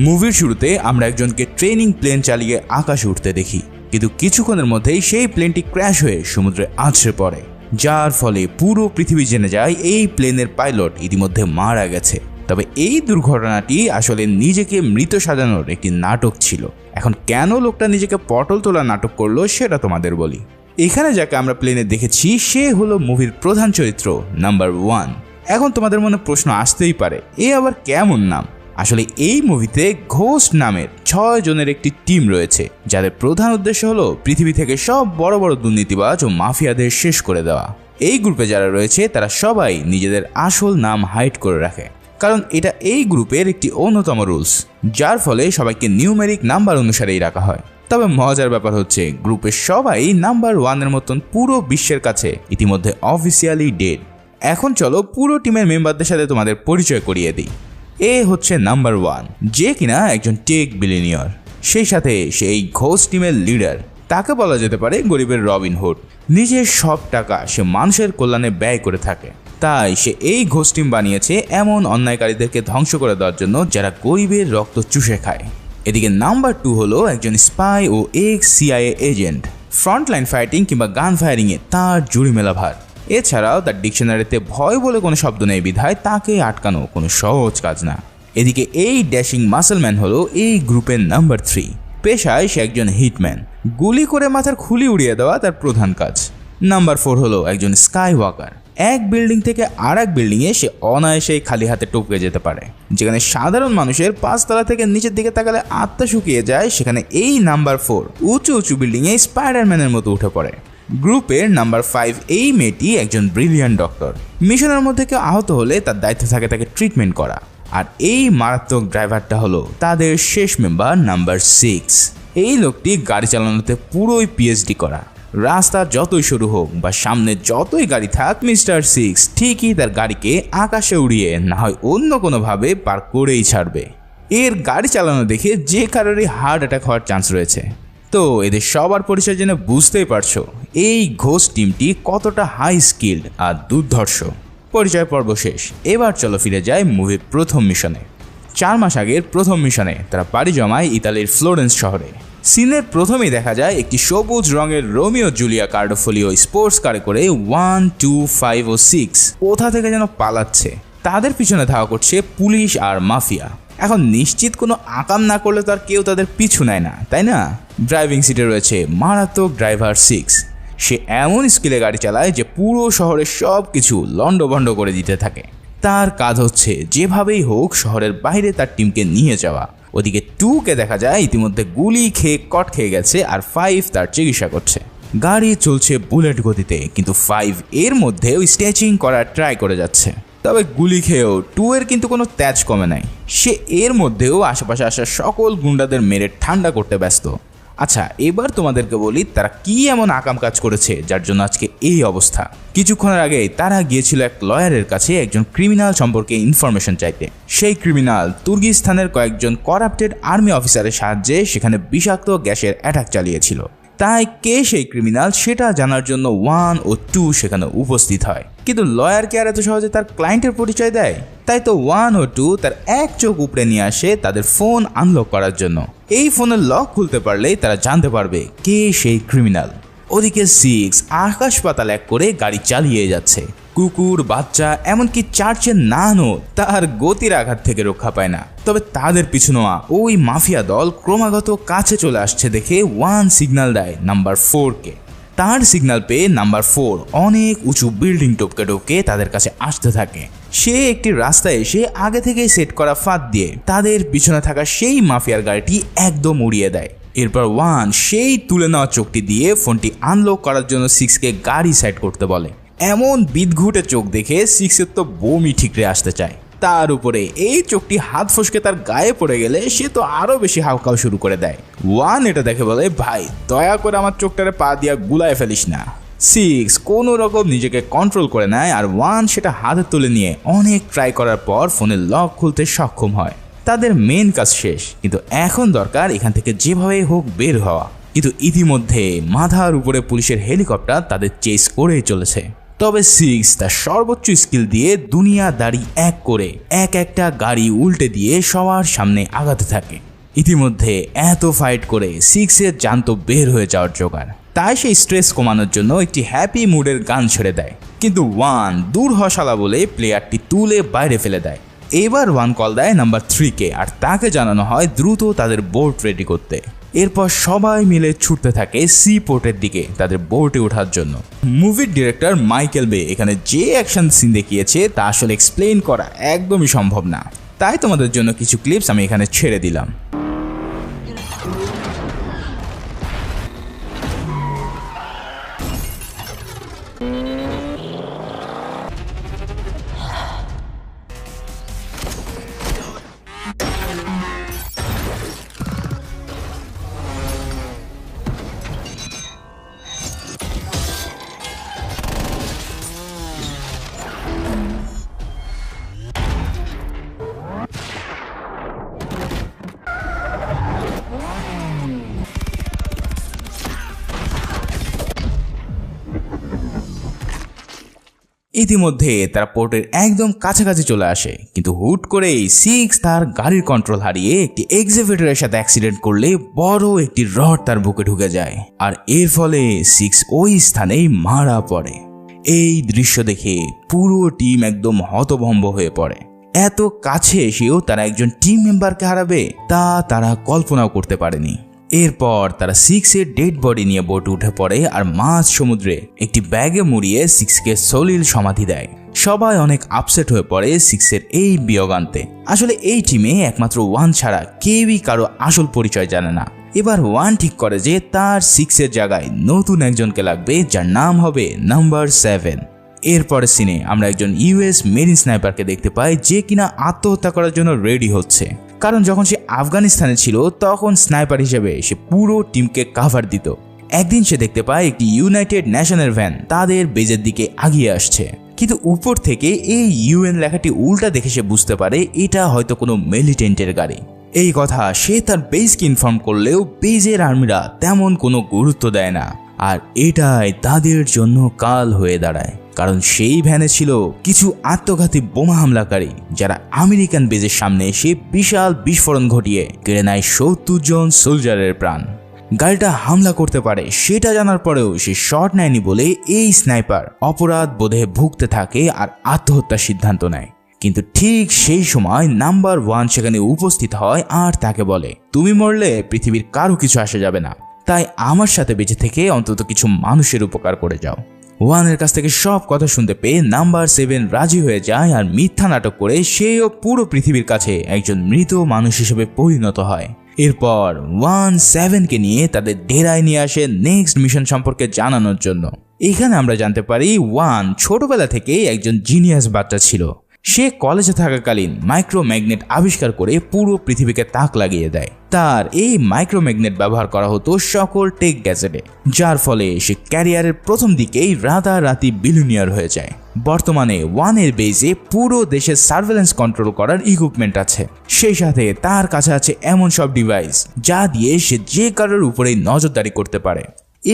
মুভির শুরুতে আমরা একজনকে ট্রেনিং প্লেন চালিয়ে আকাশে উঠতে দেখি, কিন্তু কিছুক্ষণের মধ্যেই সেই প্লেনটি ক্র্যাশ হয়ে সমুদ্রে আছড়ে পড়ে, যার ফলে পুরো পৃথিবী জেনে যায় এই প্লেনের পাইলট ইতিমধ্যে মারা গেছে। তবে এই দুর্ঘটনাটি আসলে নিজেকে মৃত সাজানোর একটি নাটক ছিল। এখন কেন লোকটা নিজেকে পটল তোলা নাটক করলো সেটা তোমাদের বলি। এখানে যাকে আমরা প্লেনে দেখেছি সে হলো মুভির প্রধান চরিত্র নাম্বার 1। এখন তোমাদের মনে প্রশ্ন আসতেই পারে, এ আবার কেমন নাম? আসলে এই মুভিতে ঘোস্ট নামের 6 জনের একটি টিম রয়েছে, যাদের প্রধান উদ্দেশ্য হলো পৃথিবী থেকে সব বড় বড় দুর্নীতিবাজ ও মাফিয়াদের শেষ করে দেওয়া। এই গ্রুপে যারা রয়েছে তারা সবাই নিজেদের আসল নাম হাইড করে রাখে, কারণ এটা এই গ্রুপের একটি অন্যতম রুলস, যার ফলে সবাইকে নিউমেরিক নাম্বার অনুসারেই রাখা হয়। তবে মজার ব্যাপার হচ্ছে গ্রুপের সবাই নাম্বার 1 এর মতন পুরো বিশ্বের কাছে ইতিমধ্যে অফিসিয়ালি ডেড। এখন চলো পুরো টিমের মেম্বারদের সাথে তোমাদের পরিচয় করিয়ে দিই। এ হচ্ছে নাম্বার 1, যে কিনা একজন টেক বিলিয়নিয়ার, সেই সাথে সেই ঘোস্ট টিমের লিডার। তাকে বলা যেতে পারে গরিবের রবিনহুড। নিজের সব টাকা সে মানুষের কল্যাণে ব্যয় করে থাকে, তাই সে এই ঘোস্ট টিম বানিয়েছে এমন অন্যায়কারীদেরকে ধ্বংস করে দেওয়ার জন্য যারা গরিবের রক্ত চুষে খায়। এদিকে নাম্বার 2 হলো একজন স্পাই ও ex CIA agent. Frontline fighting কিংবা গান ফায়ারিংয়ে তার জুড়ি মেলা ভার। এছাড়াও তার ডিকশনারিতে ভয় বলে কোনো শব্দ নেই বিধায় তাকে আটকানো কোনো সহজ কাজ না। এদিকে এই ড্যাশিং মাসেলম্যান হলো এই গ্রুপের নাম্বার 3। পেশায় সে একজন হিটম্যান, গুলি করে মাথার খুলি উড়িয়ে দেওয়া তার প্রধান কাজ। নাম্বার 4 হলো একজন স্কাই ওয়াকার। এক বিল্ডিং থেকে আর এক বিল্ডিংয়ে সে অনায়াসেই খালি হাতে টপকে যেতে পারে। যেখানে সাধারণ মানুষের 5 তলা থেকে নিচের দিকে তাকালে আত্মা শুকিয়ে যায়, সেখানে এই নাম্বার 4 উঁচু উঁচু বিল্ডিংয়ে স্পাইডারম্যানের মতো উঠে পড়ে। গ্রুপের নাম্বার 5 এই মেয়েটি একজন ব্রিলিয়ান্ট ডক্টর। মিশনের মধ্যে কেউ আহত হলে তার দায়িত্ব থাকে তাকে ট্রিটমেন্ট করা। আর এই মারাত্মক ড্রাইভারটা হলো তাদের শেষ মেম্বার নাম্বার 6। এই লোকটি গাড়ি চালানোতে পুরোই PhD করা। রাস্তা যতই সরু হোক বা সামনে যতই গাড়ি থাক, মিস্টার 6 ঠিকই তার গাড়িকে আকাশে উড়িয়ে না হয় অন্য কোনোভাবে পার করেই ছাড়বে। এর গাড়ি চালানো দেখে যে কারোরই হার্ট অ্যাটাক হওয়ার চান্স রয়েছে। তো এদের সবার পরিচয় জেনে বুঝতেই পারছো এই ঘোস্ট টিমটি কতটা হাই স্কিল্ড আর দুর্ধর্ষ। পরিচয় পর্ব শেষ, এবার চলো ফিরে যায় মুভির প্রথম মিশনে। 4 মাস আগের প্রথম মিশনে তারা পাড়ি জমায় ইতালির ফ্লোরেন্স শহরে। সিনের প্রথমেই দেখা যায় একটি সবুজ রঙের রোমিও জুলিয়া কার্ডোফোলিও স্পোর্টস কারে করে 1, 2, 5 ও 6 কোথা থেকে যেন পালাচ্ছে। তাদের পিছনে ধাওয়া করছে পুলিশ আর মাফিয়া। এখন নিশ্চিত কোনো আকাম না করলে তো আর কেউ তাদের পিছু নেয় না, তাই না? ড্রাইভিং সিটে রয়েছে মারাত্মক ড্রাইভার 6। সে এমন স্কিলে গাড়ি চালায় যে পুরো শহরের সব কিছু লন্ডভন্ড করে দিতে থাকে। তার কাজ হচ্ছে যেভাবেই হোক শহরের বাইরে তার টিমকে নিয়ে যাওয়া। ওদিকে 2কে দেখা যায় ইতিমধ্যে গুলি খেয়ে কট খেয়ে গেছে, আর 5 তার চিকিৎসা করছে। গাড়ি চলছে বুলেট গতিতে, কিন্তু 5 এর মধ্যেও স্ট্যাচিং করার ট্রাই করে যাচ্ছে। তবে গুলি খেয়েও 2 এর কিন্তু কোনো তেজ কমে নাই। সে এর মধ্যেও আশেপাশে আসা সকল গুন্ডাদের মেরে ঠান্ডা করতে ব্যস্ত। আচ্ছা, এবার তোমাদেরকে বলি তারা কি এমন আকাম কাজ করেছে যার জন্য আজকে এই অবস্থা। কিছুক্ষণের আগে তারা গিয়েছিল এক লয়ারের কাছে একজন ক্রিমিনাল সম্পর্কে ইনফরমেশন চাইতে। সেই ক্রিমিনাল তুর্গিস্তানের কয়েকজন করাপ্টেড আর্মি অফিসারের সাহায্যে সেখানে বিষাক্ত গ্যাসের অ্যাটাক চালিয়েছিল। তাই কে সেই ক্রিমিনাল সেটা জানার জন্য 1 ও 2 সেখানে উপস্থিত হয়। কিন্তু লয়ারকে আর এত সহজে তার ক্লায়েন্টের পরিচয় দেয়? তাই তো 1 ও 2 তার এক চোখ উপরে নিয়ে আসে তাদের ফোন আনলক করার জন্য। এই ফোনের লক খুলতে পারলেই তারা জানতে পারবে কে সেই ক্রিমিনাল। ওদিকে 6 আকাশ পাতাল এক করে গাড়ি চালিয়ে যাচ্ছে। কুকুর, বাচ্চা, এমনকি চার্চের নানও তার গতির আঘাত থেকে রক্ষা পায় না। তবে তাদের পিছু নেওয়া ওই মাফিয়া দল ক্রমাগত কাছে চলে আসছে দেখে 1 সিগন্যাল দেয় নাম্বার 4কে। তার সিগন্যাল পেয়ে নাম্বার 4 অনেক উঁচু বিল্ডিং টপকে টপকে তাদের কাছে আসতে থাকে। সে একটি রাস্তায় এসে আগে থেকে সেট করা ফাঁদ দিয়ে তাদের পিছনে থাকা সেই মাফিয়ার গাড়িটি একদম উড়িয়ে দেয়। এরপর 1 সেই তুলে নেওয়া চোখটি দিয়ে ফোনটি আনলক করার জন্য 6কে গাড়ি সাইড করতে বলে। এমন বিদঘুটে চোখ দেখে 6-এর তো বমি ঠিকরে আসতে চায়। তার উপরে এই চোখটি হাত ফসকে তার গায়ে পড়ে গেলে সে তো আরো বেশি হাউকাউ শুরু করে দেয়। 1 এটা দেখে বলে, ভাই দয়া করে আমার চোখটারে পা দিয়া গুলায় ফেলিস না। 6 কোনো রকম নিজেকে কন্ট্রোল করে নেয়, আর 1 সেটা হাতে তুলে নিয়ে অনেক ট্রাই করার পর ফোনের লক খুলতে সক্ষম হয়। তাদের মেন কাজ শেষ, কিন্তু এখন দরকার এখান থেকে যেভাবেই হোক বের হওয়া। কিন্তু ইতিমধ্যে মাথার উপরে পুলিশের হেলিকপ্টার তাদের চেস করেই চলেছে। তবে সিক্স তার সর্বোচ্চ স্কিল দিয়ে দুনিয়াদারি এক করে একটা গাড়ি উল্টে দিয়ে সবার সামনে আগাতে থাকে। ইতিমধ্যে এত ফাইট করে সিক্সের জান তো বের হয়ে যাওয়ার জোগাড়। তাই সেই স্ট্রেস কমানোর জন্য একটি হ্যাপি মুডের গান ছেড়ে দেয়, কিন্তু ওয়ান দূর হসালা বলে প্লেয়ারটি তুলে বাইরে ফেলে দেয়। এবার ওয়ান কল দেয় নাম্বার 3-কে আর তাকে জানানো হয় দ্রুত তাদের বোট রেডি করতে। এরপর সবাই মিলে ছুটতে থাকে সি পোর্টের দিকে তাদের বোটে ওঠার জন্য। মুভির ডিরেক্টর মাইকেল বে এখানে যে অ্যাকশন সিন দেখিয়েছে তা আসলে এক্সপ্লেইন করা একদমই সম্ভব না, তাই তোমাদের জন্য কিছু ক্লিপস আমি এখানে ছেড়ে দিলাম। ইতিমধ্যে তারা পোর্টের একদম কাছাকাছি চলে আসে, কিন্তু হুট করেই সিক্স তার গাড়ির কন্ট্রোল হারিয়ে একটি এক্সিভেটরের সাথে অ্যাক্সিডেন্ট করলে বড় একটি রড তার বুকে ঢুকে যায়, আর এর ফলে সিক্স ওই স্থানেই মারা পড়ে। এই দৃশ্য দেখে পুরো টিম একদম হতভম্ব হয়ে পড়ে। এত কাছে এসেও তারা একজন টিম মেম্বারকে হারাবে তা তারা কল্পনাও করতে পারেনি। এরপর তারা সিক্সের ডেড বডি নিয়ে বোটে উঠে পড়ে আর মাঝ সমুদ্রে একটি ব্যাগে মুড়িয়ে সিক্সকে সলিল সমাধি দেয়। সবাই অনেক আপসেট হয়ে পড়ে সিক্সের এই বিয়োগান্তে। আসলে এই টিমে একমাত্র ওয়ান ছাড়া কেউই কারো আসল পরিচয় জানে না। এবার ওয়ান ঠিক করে যে তার সিক্সের জায়গায় নতুন একজনকে লাগবে, যার নাম হবে নাম্বার 7। এরপরের সিনে আমরা একজন ইউএস মেরিন স্নাইপারকে দেখতে পাই, যে কিনা আত্মহত্যা করার জন্য রেডি হচ্ছে। কারণ যখন সে আফগানিস্তানে ছিল তখন স্নাইপার হিসেবে সে পুরো টিমকে কাভার দিত। একদিন সে দেখতে পায় একটি ইউনাইটেড নেশনের ভ্যান তাদের বেজের দিকে আগিয়ে আসছে, কিন্তু উপর থেকে এই ইউএন লেখাটি উল্টা দেখে সে বুঝতে পারে এটা হয়তো কোনো মিলিটেন্টের গাড়ি। এই কথা সে তার বেজকে ইনফর্ম করলেও বেজের আর্মিরা তেমন কোনো গুরুত্ব দেয় না, আর এটাই তাদের জন্য কাল হয়ে দাঁড়ায়। কারণ সেই ভ্যানে ছিল কিছু আত্মঘাতী বোমা হামলাকারী, যারা আমেরিকান বেজের সামনে এসে বিশাল বিস্ফোরণ ঘটিয়ে কেড়ে নেয় 70 জন সোলজারের প্রাণ। গাড়িটা হামলা করতে পারে সেটা জানার পরেও সে শট নেয়নি বলে এই স্নাইপার অপরাধ বোধে ভুগতে থাকে আর আত্মহত্যার সিদ্ধান্ত নেয়। কিন্তু ঠিক সেই সময় নাম্বার 1 সেখানে উপস্থিত হয় আর তাকে বলে, তুমি মরলে পৃথিবীর কারো কিছু আসে যাবে না, তাই আমার সাথে বেঁচে থেকে অন্তত কিছু মানুষের উপকার করে যাও। ওয়ানের কাছ থেকে সব কথা শুনতে পেয়ে নাম্বার 7 রাজি হয়ে যায় আর মিথ্যা নাটক করে সেও পুরো পৃথিবীর কাছে একজন মৃত মানুষ হিসেবে পরিণত হয়। এরপর 7কে নিয়ে তাদের ডেরায় নিয়ে আসে নেক্সট মিশন সম্পর্কে জানানোর জন্য। এখানে আমরা জানতে পারি ওয়ান ছোটবেলা থেকেই একজন জিনিয়াস বাচ্চা ছিল। সে কলেজে থাকাকালীন মাইক্রোম্যাগনেট আবিষ্কার করে পুরো পৃথিবীকে তাক লাগিয়ে দেয়। তার এই মাইক্রোম্যাগনেট ব্যবহার করা হতো সকল টেক গ্যাজেটে, যার ফলে সে ক্যারিয়ারের প্রথম দিকেই রাতারাতি বিলিয়নিয়ার হয়ে যায়। বর্তমানে ওয়ানের বেজে পুরো দেশের সার্ভেলেন্স কন্ট্রোল করার ইকুইপমেন্ট আছে, সেই সাথে তার কাছে আছে এমন সব ডিভাইস যা দিয়ে সে যে কারোর উপরেই নজরদারি করতে পারে।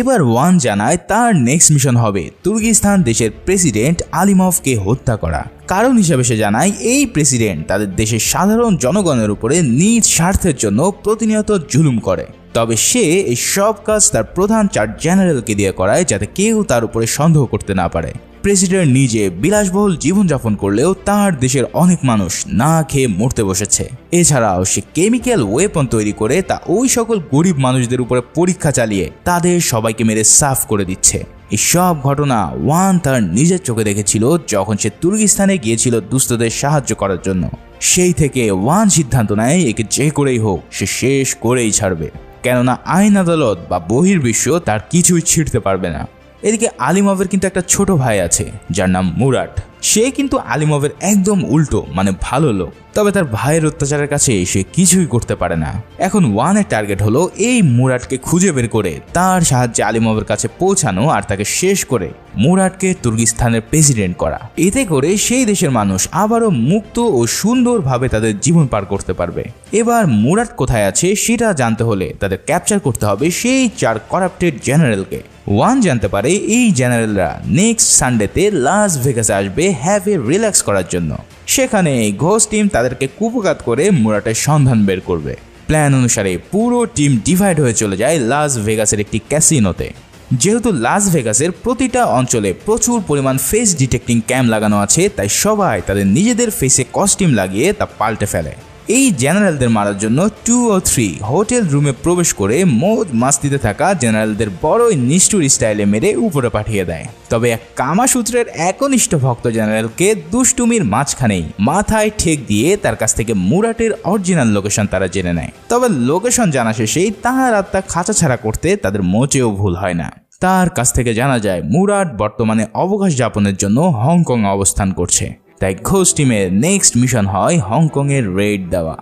এবার ওয়ান জানায় তার নেক্সট মিশন হবে তুর্কিস্তান দেশের প্রেসিডেন্ট আলিমভকে হত্যা করা। কারণ হিসেবে সে জানায় এই প্রেসিডেন্ট তাদের দেশের সাধারণ জনগণের উপরে নিজ স্বার্থের জন্য প্রতিনিয়ত জুলুম করে। তবে সে এই সব কাজ তার প্রধান 4 জেনারেলকে দিয়ে করায়, যাতে কেউ তার উপরে সন্দেহ করতে না পারে। প্রেসিডেন্ট নিজে বিলাসবহুল জীবনযাপন করলেও তার দেশের অনেক মানুষ না খেয়ে মরতে বসেছে। এছাড়াও সে কেমিক্যাল ওয়েপন তৈরি করে তা ওই সকল গরিব মানুষদের উপরে পরীক্ষা চালিয়ে তাদের সবাইকে মেরে সাফ করে দিচ্ছে। এই সব ঘটনা ওয়ান তার নিজের চোখে দেখেছিল যখন সে তুর্কিস্তানে গিয়েছিল দুস্থদের সাহায্য করার জন্য। সেই থেকে ওয়ান সিদ্ধান্ত নেয় একে যে করেই হোক সে শেষ করেই ছাড়বে, কেননা আইন আদালত বা বহির্বিশ্ব তার কিছুই ছিঁড়তে পারবে না। এদিকে আলিমভের কিন্তু একটা ছোট ভাই আছে যার নাম মুরাট। সে কিন্তু আলিমভের একদম উল্টো, মানে ভালো লোক। তবে তার ভাইয়ের অত্যাচারের কাছে সে কিছুই করতে পারে না। এখন ওয়ানের টার্গেট হলো এই মুরাটকে খুঁজে বের করে তার সাহায্যে আলিমভের কাছে পৌঁছানো আর তাকে শেষ করে মুরাটকে তুর্কিস্তানের প্রেসিডেন্ট করা। এতে করে সেই দেশের মানুষ আবারও মুক্ত ও সুন্দরভাবে তাদের জীবন পার করতে পারবে। এবার মুরাট কোথায় আছে সেটা জানতে হলে তাদের ক্যাপচার করতে হবে সেই 4 করাপ্টেড জেনারেলকে। ওয়ান জানতে পারে এই জেনারেলরা নেক্সট সানডেতে লাস ভেগাসে আসবে হ্যাভ এ রিল্যাক্স করার জন্য। সেখানে ঘোস্ট টিম তাদেরকে কুপঘাত করে মুরাটের সন্ধান বের করবে। প্ল্যান অনুসারে পুরো টিম ডিভাইড হয়ে চলে যায় লাস ভেগাসের একটি ক্যাসিনোতে। যেহেতু লাস ভেগাসের প্রতিটা অঞ্চলে প্রচুর পরিমাণ ফেস ডিটেক্টিং ক্যাম লাগানো আছে, তাই সবাই তাদের নিজেদের ফেসে কস্টিউম লাগিয়ে তা পাল্টে ফেলে। এই জেনারেলদের মারার জন্য 2 ও 3 হোটেল রুমে প্রবেশ করে মদ মাস্তিতে থাকা জেনারেলদের বড়ই নিষ্ঠুর স্টাইলে মেরে উপরে পাঠিয়ে দেয়। তবে এক কামাসূত্রের একনিষ্ঠ ভক্ত জেনারেলকে দুষ্টুমির মাঝখানেই মাথায় ঠেক দিয়ে তার কাছ থেকে মুরাটের অরিজিনাল লোকেশন তারা জেনে নেয়। তবে লোকেশন জানা শেষেই তার আত্মা খাঁচা ছাড়া করতে তাদের মোটেও ভুল হয় না। তার কাছ থেকে জানা যায় মুরাট বর্তমানে অবকাশ যাপনের জন্য হংকং অবস্থান করছে। তাই ঘোস্ট টিমের নেক্সট মিশন হয় হংকংয়ের রেড দেওয়া।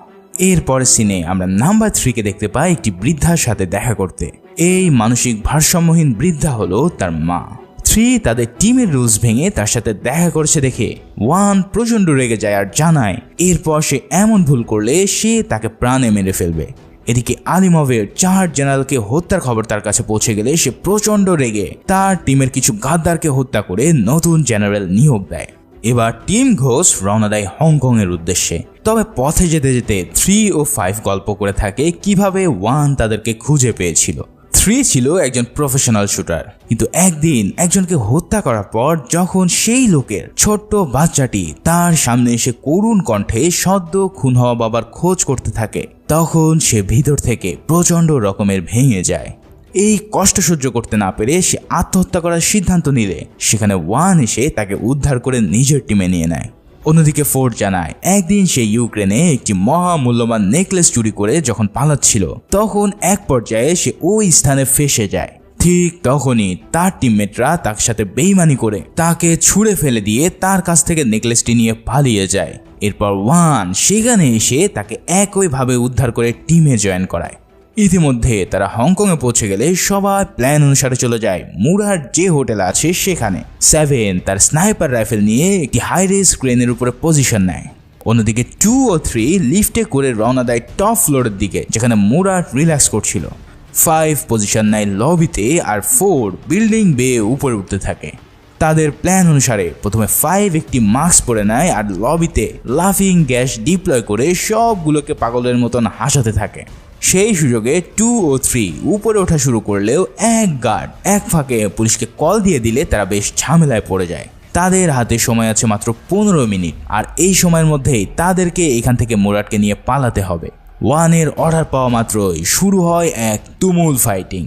এরপরের সিনে আমরা নাম্বার 3-কে দেখতে পাই একটি বৃদ্ধার সাথে দেখা করতে। এই মানসিক ভারসাম্যহীন বৃদ্ধা হলো তার মা। 3 তাদের টিমের রুলস ভেঙে তার সাথে দেখা করছে দেখে 1 প্রচণ্ড রেগে যায় আর জানায় এরপর সে এমন ভুল করলে সে তাকে প্রাণে মেরে ফেলবে। এদিকে আলিমভের 4 জেনারেলকে হত্যার খবর তার কাছে পৌঁছে গেলে সে প্রচণ্ড রেগে তার টিমের কিছু গাদ্দারকে হত্যা করে নতুন জেনারেল নিয়োগ দেয়। এবার টিম ঘোস্ট রওনা দেয় হংকং এর উদ্দেশ্যে। তবে পথে যেতে যেতে 3 ও 5 গল্প করে থাকে কিভাবে 1 তাদেরকে খুঁজে পেয়েছিল। 3 ছিল একজন প্রফেশনাল শুটার, কিন্তু একদিন একজনকে হত্যা করার পর যখন সেই লোকের ছোট্ট বাচ্চাটি তার সামনে এসে করুণ কণ্ঠে সদ্য খুন হওয়া বাবার খোঁজ করতে থাকে, তখন সে ভিতর থেকে প্রচণ্ড রকমের ভেঙে যায়। এই কষ্ট সহ্য করতে না পেরে সে আত্মহত্যা করার সিদ্ধান্ত নিলে সেখানে 1 এসে তাকে উদ্ধার করে নিজের টিমে নিয়ে নেয়। অন্যদিকে 4 জানায় একদিন সে ইউক্রেনে একটি মহামূল্যবান নেকলেস চুরি করে যখন পালাচ্ছিল তখন এক পর্যায়ে সে ওই স্থানে ফেঁসে যায়। ঠিক তখনই তার টিমমেটরা তার সাথে বেইমানি করে তাকে ছুঁড়ে ফেলে দিয়ে তার কাছ থেকে নেকলেসটি নিয়ে পালিয়ে যায়। এরপর 1 সেখানে এসে তাকে একইভাবে উদ্ধার করে টিমে জয়েন করায়। ইতিমধ্যে তারা হংকংয়ে পৌঁছে গেলে সবাই প্ল্যান অনুসারে চলে যায় মুরাট যে হোটেল আছে সেখানে। 7 তার স্নাইপার রাইফেল নিয়ে একটি হাই রিস্ক ক্রেনের উপরে পজিশন নেয়। অন্যদিকে 2 ও 3 লিফটে করে রওনা দেয় টপ ফ্লোরের দিকে যেখানে মুরাট রিল্যাক্স করছিল। 5 পজিশন নেয় লবিতে আর 4 বিল্ডিং বেয়ে উপরে উঠতে থাকে। তাদের প্ল্যান অনুসারে প্রথমে 5 একটি মাস্ক পরে নেয় আর লবিতে লাফিং গ্যাস ডিপ্লয় করে সবগুলোকে পাগলের মতন হাসাতে থাকে। সেই সুযোগে 2 ও 3 উপরে ওঠা শুরু করলেও এক গার্ড এক ফাঁকে পুলিশকে কল দিয়ে দিলে তারা বেশ ঝামেলায় পড়ে যায়। তাদের হাতে সময় আছে মাত্র 15 মিনিট, আর এই সময়ের মধ্যেই তাদেরকে এখান থেকে মুরাটকে নিয়ে পালাতে হবে। 1 এর অর্ডার পাওয়া মাত্রই শুরু হয় এক তুমুল ফাইটিং।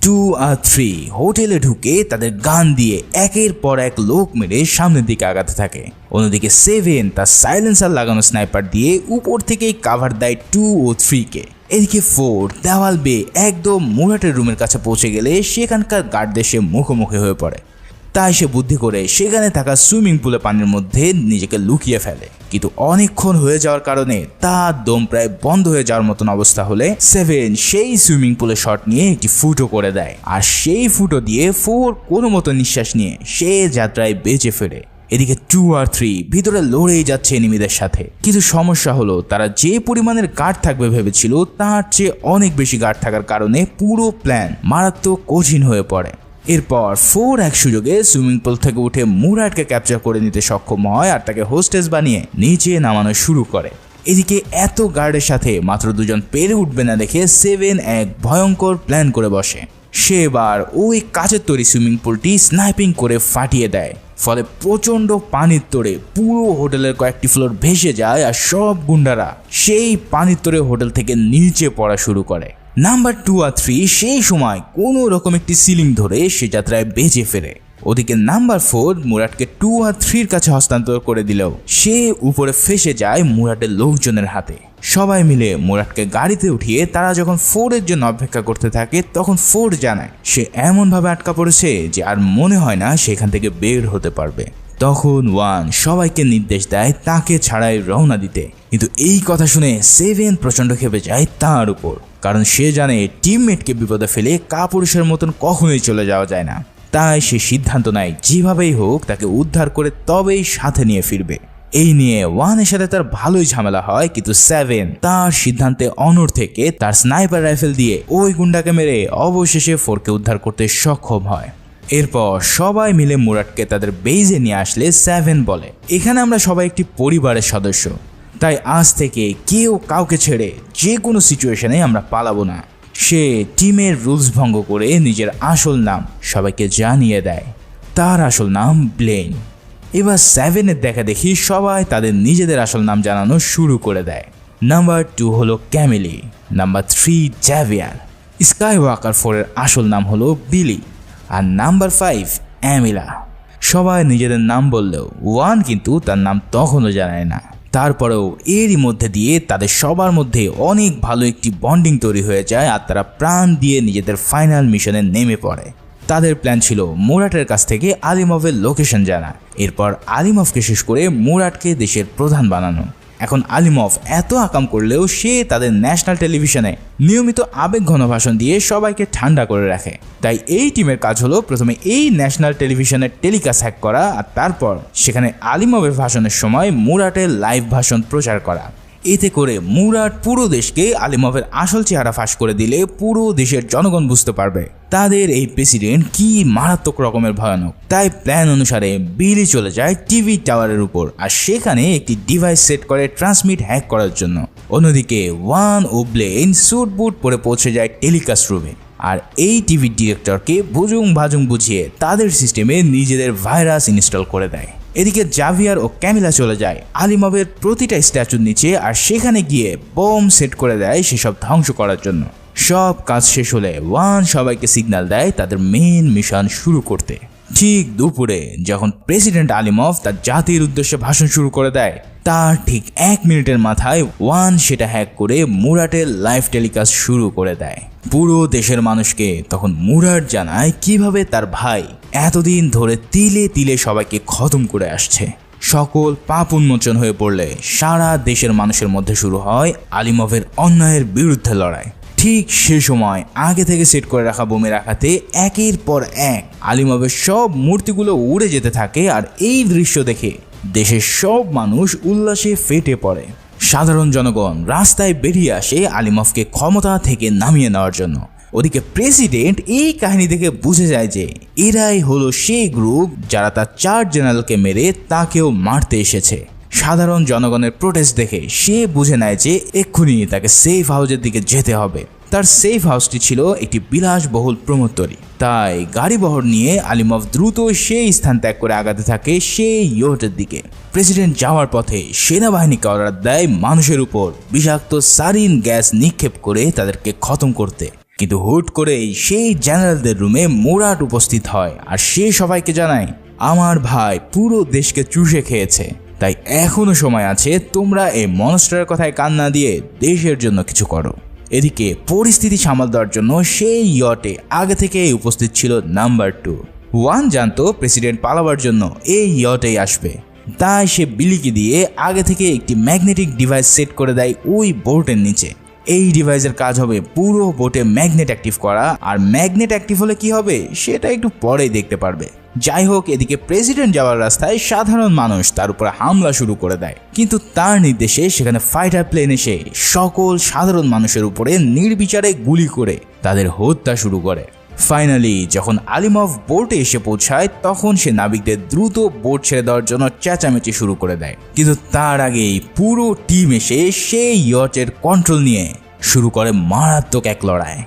2 আর 3 হোটেলে ঢুকে তাদের গান দিয়ে একের পর এক লোক মেরে সামনের দিকে আগাতে থাকে। অন্যদিকে 7 তার সাইলেন্সার লাগানো স্নাইপার দিয়ে উপর থেকেই কাভার দেয় 2 ও 3-কে। এদিকে 4 দেওয়াল বেয়ে একদম মুরাটের রুমের কাছে পৌঁছে গেলে সেখানকার গার্ডদের সে মুখোমুখি হয়ে পড়ে। তাই সে বুদ্ধি করে সেখানে থাকা সুইমিং পুলে পানির মধ্যে নিজেকে লুকিয়ে ফেলে, কিন্তু অনেকক্ষণ হয়ে যাওয়ার কারণে তার দম প্রায় বন্ধ হয়ে যাওয়ার মতন অবস্থা হলে 7 সেই সুইমিং পুলে শট নিয়ে একটি ফুটো করে দেয়, আর সেই ফুটো দিয়ে 4 কোনো মতো নিঃশ্বাস নিয়ে সে যাত্রায় বেঁচে ফেরে। এদিকে 2 আর 3 ভিতরে লড়েই যাচ্ছে এনিমিদের সাথে, কিন্তু সমস্যা হলো তারা যে পরিমাণের গার্ড থাকবে ভেবেছিল তার চেয়ে অনেক বেশি গার্ড থাকার কারণে পুরো প্ল্যান মারাত্মক কঠিন হয়ে পড়ে। এরপর 4 এক সুযোগে সুইমিং পুল থেকে উঠে মুরাটকে ক্যাপচার করে নিতে সক্ষম হয় আর তাকে হোস্টেস বানিয়ে নিচে নামানো শুরু করে। এদিকে এত গার্ডের সাথে মাত্র 2 জন পেরে উঠবে না দেখে 7 এক ভয়ঙ্কর প্ল্যান করে বসে। সে এবার ওই কাচের তৈরি সুইমিং পুলটি স্নাইপিং করে ফাটিয়ে দেয়, ফলে প্রচণ্ড পানির তোড়ে পুরো হোটেলের কয়েকটি ফ্লোর ভেসে যায় আর সব গুন্ডারা সেই পানির তোড়ে হোটেল থেকে নিচে পড়া শুরু করে। নাম্বার 2 আর 3 সেই সময় কোনো রকম একটি সিলিং ধরে সে যাত্রায় বেঁচে ফেরে। ওদিকে নাম্বার 4 মুরাটকে 2 আর 3-র কাছে হস্তান্তর করে দিলেও সে উপরে ফেসে যায় মুরাটের লোকজনের হাতে। সবাই মিলে মুরাটকে গাড়িতে উঠিয়ে তারা যখন 4-এর জন্য অপেক্ষা করতে থাকে তখন 4 জানায় সে এমনভাবে আটকা পড়েছে যে আর মনে হয় না সেখান থেকে বের হতে পারবে। তখন 1 সবাইকে নির্দেশ দেয় তাকে ছাড়াই রওনা দিতে, কিন্তু এই কথা শুনে 7 প্রচণ্ড ক্ষেপে যায় তার উপর, কারণ সে জানে টিমমেটকে বিপদে ফেলে কাপুরুষের মতন কখনোই চলে যাওয়া যায় না। তাই সে সিদ্ধান্ত নেয় যেভাবেই হোক তাকে উদ্ধার করে তবেই সাথে নিয়ে ফিরবে। এই নিয়ে ওয়ানের সাথে তার ভালোই ঝামেলা হয়, কিন্তু 7 তার সিদ্ধান্তে অনড় থেকে তার স্নাইপার রাইফেল দিয়ে ওই গুন্ডাকে মেরে অবশেষে 4কে উদ্ধার করতে সক্ষম হয়। এরপর সবাই মিলে মুরাদকে তাদের বেজে নিয়ে আসলে 7 বলে, এখানে আমরা সবাই একটি পরিবারের সদস্য, তাই আজ থেকে কেউ কাউকে ছেড়ে যে কোনো সিচুয়েশনে আমরা পালাবো না। সে টিমের রুলস ভঙ্গ করে নিজের আসল নাম সবাইকে জানিয়ে দেয়। তার আসল নাম ব্লেন। এবার 7-এর দেখা দেখি সবাই তাদের নিজেদের আসল নাম জানানো শুরু করে দেয়। নাম্বার 2 হলো ক্যামিলি, নাম্বার 3 জ্যাভিয়ার, স্কাই ওয়াকার 4-এর আসল নাম হলো বিলি, আর নাম্বার 5 অ্যামিলা। সবাই নিজেদের নাম বললেও ওয়ান কিন্তু তার নাম তখনও জানায় না। তারপরেও এরই মধ্যে দিয়ে তাদের সবার মধ্যে অনেক ভালো একটি বন্ডিং তৈরি হয়ে যায়, আর তারা প্রাণ দিয়ে নিজেদের ফাইনাল মিশনে নেমে পড়ে। তাদের প্ল্যান ছিল মুরাটের কাছ থেকে আলিমভের লোকেশন জানা, এরপর আলিমভকে শেষ করে মুরাটকে দেশের প্রধান বানানো। এখন আলিমভ এত আকাম করলেও সে তাদের ন্যাশনাল টেলিভিশনে নিয়মিত আবেগঘন ভাষণ দিয়ে সবাইকে ঠান্ডা করে রাখে। তাই এই টিমের কাজ হলো প্রথমে এই ন্যাশনাল টেলিভিশনের টেলিকাস্ট হ্যাক করা, আর তারপর সেখানে আলিমভের ভাষণের সময় মুরাটের লাইভ ভাষণ প্রচার করা। এতে করে মুরাট পুরো দেশকে আলিমভের আসল চেহারা ফাঁস করে দিলে পুরো দেশের জনগণ বুঝতে পারবে তাদের এই প্রেসিডেন্ট কি মারাত্মক রকমের ভয়ানক। তাই প্ল্যান অনুসারে বিলি চলে যায় টিভি টাওয়ারের উপর, আর সেখানে একটি ডিভাইস সেট করে ট্রান্সমিট হ্যাক করার জন্য। অন্যদিকে ওয়ান ও ব্লেন স্যুট বুট পরে পৌঁছে যায় টেলিকাস্ট রুমে, আর এই টিভি ডিরেক্টরকে ভুজুং ভাজুং বুঝিয়ে তাদের সিস্টেমে নিজেদের ভাইরাস ইনস্টল করে দেয়। এদিকে জাভিয়ার ও ক্যামিলা চলে যায় আলিমভের প্রতিটা স্ট্যাচুর নিচে, আর সেখানে গিয়ে বোম সেট করে দেয় সেসব ধ্বংস করার জন্য। সব কাজ শেষ হলে ওয়ান সবাইকে সিগন্যাল দেয় তাদের মেইন মিশন শুরু করতে। ঠিক দুপুরে যখন প্রেসিডেন্ট আলিমভ তার জাতির উদ্দেশ্যে ভাষণ শুরু করে দেয়, তার ঠিক 1 মিনিটের মাথায় ওয়ান সেটা হ্যাক করে মুরাটের লাইভ টেলিকাস্ট শুরু করে দেয়। পুরো দেশের মানুষকে তখন মুরাট জানায় কিভাবে তার ভাই এতদিন ধরে তিলে তিলে সবাইকে খতম করে আসছে। সকল পাপ উন্মোচন হয়ে পড়লে সারা দেশের মানুষের মধ্যে শুরু হয় আলিমভের অন্যায়ের বিরুদ্ধে লড়াই। ঠিক সে সময় আগে থেকে সেট করে রাখা বোমের আঘাতে একের পর এক আলিমভের সব মূর্তিগুলো উড়ে যেতে থাকে, আর এই দৃশ্য দেখে দেশের সব মানুষ উল্লাসে ফেটে পড়ে। সাধারণ জনগণ রাস্তায় বেরিয়ে আসে আলিমভকে ক্ষমতা থেকে নামিয়ে নেওয়ার জন্য। ওদিকে প্রেসিডেন্ট এই কাহিনী দেখে বুঝে যায় যে এরাই হলো সেই গ্রুপ যারা তার 4 জেনারেলকে মেরে তাকেও মারতে এসেছে। সাধারণ জনগণের প্রোটেস্ট দেখে সে বুঝে নেয় যে এক্ষুনি তাকে সেফ হাউসের দিকে যেতে হবে। তার সেফ হাউসটি ছিল একটি বিলাসবহুল প্রমোত্তরী। তাই গাড়ি বহর নিয়ে আলিমভ দ্রুত সেই স্থান ত্যাগ করে আগাতে থাকে সেই ইয়টের দিকে। প্রেসিডেন্ট যাওয়ার পথে সেনাবাহিনীকে অর্ডার দেয় মানুষের উপর বিষাক্ত সারিন গ্যাস নিক্ষেপ করে তাদেরকে খতম করতে। কিন্তু হুট করেই সেই জেনারেলদের রুমে মুরাট উপস্থিত হয়, আর সে সবাইকে জানায় আমার ভাই পুরো দেশকে চুষে খেয়েছে, তাই এখনো সময় আছে, তোমরা এই মনস্টারের কথায় কান না দিয়ে দেশের জন্য কিছু করো। এদিকে পরিস্থিতি সামাল দেওয়ার জন্য সেই ইয়টে আগে থেকে উপস্থিত ছিল নাম্বার 2। ওয়ান জানতো প্রেসিডেন্ট পালাবার জন্য এই ইয়টেই আসবে, তাই সে বিলিকে দিয়ে আগে থেকে একটি ম্যাগনেটিক ডিভাইস সেট করে দেয় ওই বোটের নিচে। এই ডিভাইসের কাজ হবে পুরো বোটে ম্যাগনেট অ্যাক্টিভ করা, আর ম্যাগনেট অ্যাক্টিভ হলে কি হবে সেটা একটু পরেই দেখতে পারবে। যাই হোক, এদিকে প্রেসিডেন্ট যাওয়ার রাস্তায় সাধারণ মানুষ তার উপর হামলা শুরু করে দেয়, কিন্তু তার নির্দেশে সেখানে ফাইটার প্লেন এসে সকল সাধারণ মানুষের উপরে নির্বিচারে গুলি করে তাদের হত্যা শুরু করে। ফাইনালি যখন আলিমভ বোটে এসে পৌঁছায় তখন সে নাবিকদের দ্রুত বোট ছেড়ে দেওয়ার জন্য চেঁচামেচি শুরু করে দেয়, কিন্তু তার আগেই পুরো টিম এসে সেই ইয়টের কন্ট্রোল নিয়ে শুরু করে মারাত্মক এক লড়াই।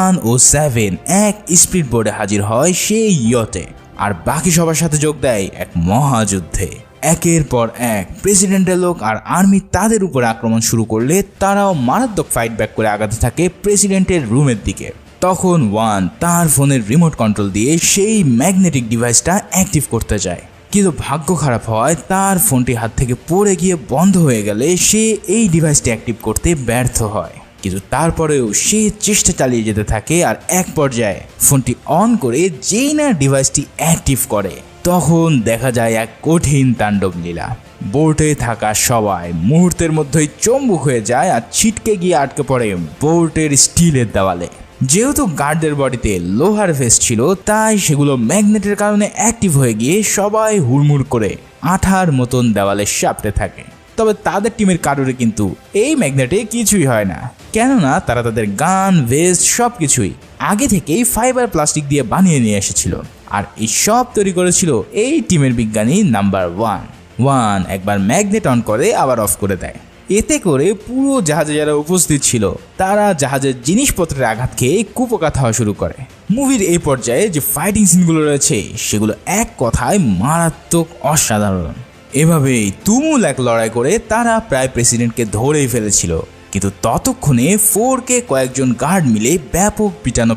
1 ও 7 এক স্পিড বোর্ডে হাজির হয় সেই ইয়টে, আর বাকি সবার সাথে যোগ দেয় এক মহাযুদ্ধে। একের পর এক প্রেসিডেন্টের লোক আর আর্মি তাদের উপর আক্রমণ শুরু করলে তারাও মারাত্মক ফাইট ব্যাক করে আগাতে থাকে প্রেসিডেন্টের রুমের দিকে। তখন ওয়ান তার ফোনের রিমোট কন্ট্রোল দিয়ে সেই ম্যাগনেটিক ডিভাইসটা অ্যাক্টিভ করতে যায়, কিন্তু ভাগ্য খারাপ হওয়ায় তার ফোনটি হাত থেকে পড়ে গিয়ে বন্ধ হয়ে গেলে সে এই ডিভাইসটি অ্যাক্টিভ করতে ব্যর্থ হয়। কিন্তু তারপরেও সে চেষ্টা চালিয়ে যেতে থাকে, আর এক পর্যায়ে ফোনটি অন করে যেই না ডিভাইসটি অ্যাক্টিভ করে তখন দেখা যায় এক কঠিন তাণ্ডব লীলা। বোর্ডে থাকা সবাই মুহূর্তের মধ্যেই চম্বুক হয়ে যায় আর ছিটকে গিয়ে আটকে পড়ে বোর্ডের স্টিলের দেওয়ালে। যেহেতু গার্ডদের বডিতে লোহার ভেস্ট ছিল তাই সেগুলো ম্যাগনেটের কারণে অ্যাক্টিভ হয়ে গিয়ে সবাই হুড়মুড় করে আঠার মতন দেওয়ালে সাপটে থাকে। তবে তাদের টিমের কারোর কিন্তু এই ম্যাগনেটে কিছুই হয় না, কেননা তারা তাদের গান, ভেস্ট সবকিছুই আগে থেকেই ফাইবার প্লাস্টিক দিয়ে বানিয়ে নিয়ে এসেছিল। আর এই সব তৈরি করেছিল এই টিমের বিজ্ঞানী নাম্বার ওয়ান। একবার ম্যাগনেট অন করে আবার অফ করে দেয়। এতে করে পুরো জাহাজে যারা উপস্থিত ছিল তারা জাহাজের জিনিসপত্রের আঘাত খেয়ে কুপোকাত হওয়া শুরু করে। মুভির এই পর্যায়ে যে ফাইটিং সিনগুলো রয়েছে সেগুলো এক কথায় মারাত্মক, অসাধারণ। এভাবেই তুমুল এক লড়াই করে তারা প্রায় প্রেসিডেন্টকে ধরেই ফেলেছিল, কিন্তু ততক্ষণে 4K কয়েকজন গার্ড মিলে ব্যাপক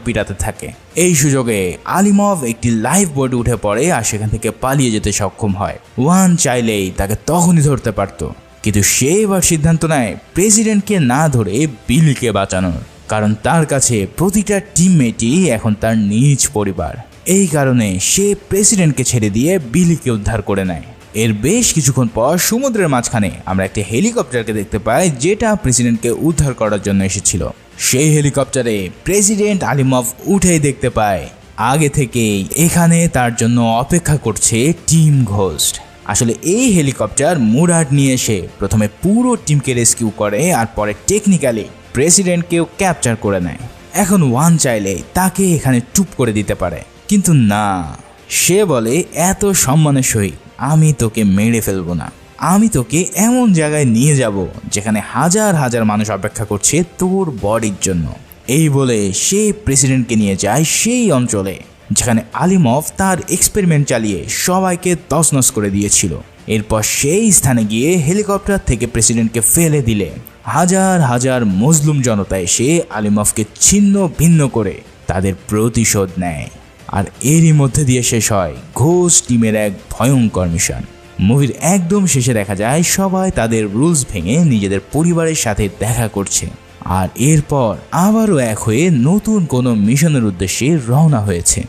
পিটাতে থাকে। এই সুযোগে আলিমভ একটি লাইফ বোটে উঠে পড়ে আর সেখান থেকে পালিয়ে যেতে সক্ষম হয়। ওয়ান চাইলেই তাকে তখনই ধরতে পারত, কিন্তু সে এবার সিদ্ধান্ত নেয় প্রেসিডেন্টকে না ধরে বিলকে বাঁচানোর, কারণ তার কাছে প্রতিটা টিমমেটই এখন তার নিজ পরিবার। এই কারণে সে প্রেসিডেন্টকে ছেড়ে দিয়ে বিলিকে উদ্ধার করে নেয়। এর বেশ কিছুক্ষণ পর সমুদ্রের মাঝখানে আমরা একটি হেলিকপ্টারকে দেখতে পাই, যেটা প্রেসিডেন্টকে উদ্ধার করার জন্য এসেছিল। সেই হেলিকপ্টারে প্রেসিডেন্ট আলিমভ উঠেই দেখতে পায় আগে থেকেই এখানে তার জন্য অপেক্ষা করছে টিম ঘোস্ট। আসলে এই হেলিকপ্টার মুরাড নিয়ে এসে প্রথমে পুরো টিমকে রেস্কিউ করে আর পরে টেকনিক্যালি প্রেসিডেন্টকেও ক্যাপচার করে নেয়। এখন ওয়ান চাইলে তাকে এখানে চুপ করে দিতে পারে, কিন্তু না, সে বলে এত সম্মানের সহিত আমি তোকে মেরে ফেলবো না, আমি তোকে এমন জায়গায় নিয়ে যাব যেখানে হাজার হাজার মানুষ অপেক্ষা করছে তোর বডির জন্য। এই বলে সে প্রেসিডেন্টকে নিয়ে যায় সেই অঞ্চলে যেখানে আলিমভ তার এক্সপেরিমেন্ট চালিয়ে সবাইকে তছনছ করে দিয়েছিল। এরপর সেই স্থানে গিয়ে হেলিকপ্টার থেকে প্রেসিডেন্টকে ফেলে দিলে হাজার হাজার মজলুম জনতা এসে আলিমভকে ছিন্ন ভিন্ন করে তাদের প্রতিশোধ নেয়। আর এরই মধ্যে দিয়ে শেষ হয় ঘোস্ট টিমের এক ভয়ঙ্কর মিশন। মুভির একদম শেষে দেখা যায় সবাই তাদের রুলস ভেঙে নিজেদের পরিবারের সাথে দেখা করছে, আর এরপর আবারও এক হয়ে নতুন কোনো মিশনের উদ্দেশ্যে রওনা হয়েছে।